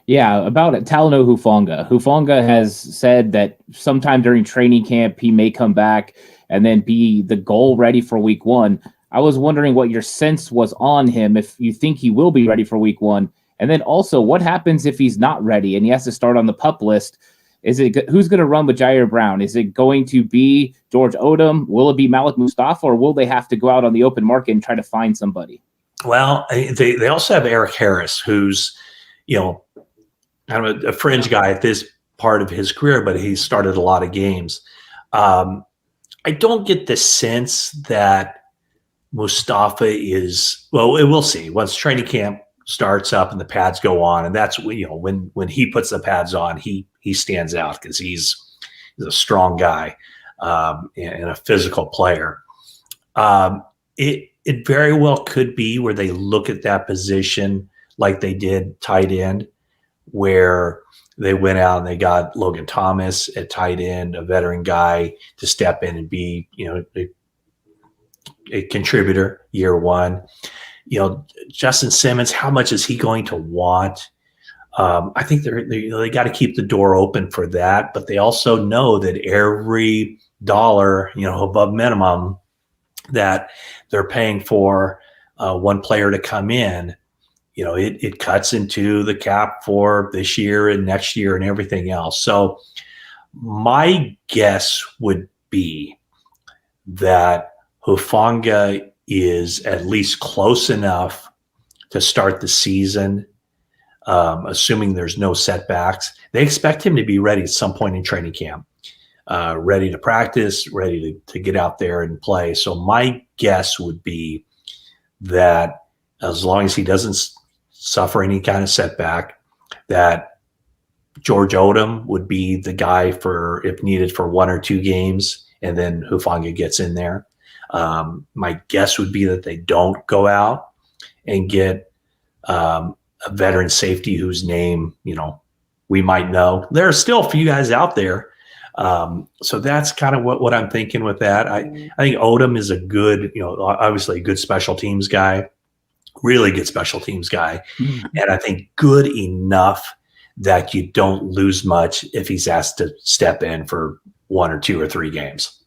Yeah, about it. Talano Hufanga. Hufanga has said that sometime during training camp he may come back and then be the goal ready for week one. I was wondering what your sense was on him, if you think he will be ready for week one. And then also, what happens if he's not ready and he has to start on the pup list? Is it who's going to run with Jair Brown? Is it going to be George Odom? Will it be Malik Mustafa, or will they have to go out on the open market and try to find somebody? Well, they also have Eric Harris, who's, you know, kind of a fringe guy at this part of his career, but he started a lot of games. I don't get the sense that Mustafa is, well, we'll see once training camp starts up and the pads go on, and that's, you know, when he puts the pads on, he stands out because he's a strong guy, and a physical player. It very well could be where they look at that position like they did tight end, where they went out and they got Logan Thomas at tight end, a veteran guy to step in and be, you know, a contributor year one. You know, Justin Simmons, how much is he going to want? I think they got to keep the door open for that, but they also know that every dollar, you know, above minimum that they're paying for one player to come in, you know, it cuts into the cap for this year and next year and everything else. So my guess would be that Hufanga is at least close enough to start the season, assuming there's no setbacks. They expect him to be ready at some point in training camp, ready to practice, ready to get out there and play. So my guess would be that as long as he doesn't suffer any kind of setback, that George Odom would be the guy for, if needed, for 1 or 2 games, and then Hufanga gets in there. My guess would be that they don't go out and get a veteran safety whose name, you know, we might know. There are still a few guys out there. So that's kind of what I'm thinking with that. I think Odom is a good, you know, obviously a good special teams guy, really good special teams guy. Mm-hmm. And I think good enough that you don't lose much if he's asked to step in for 1 or 2 or 3 games.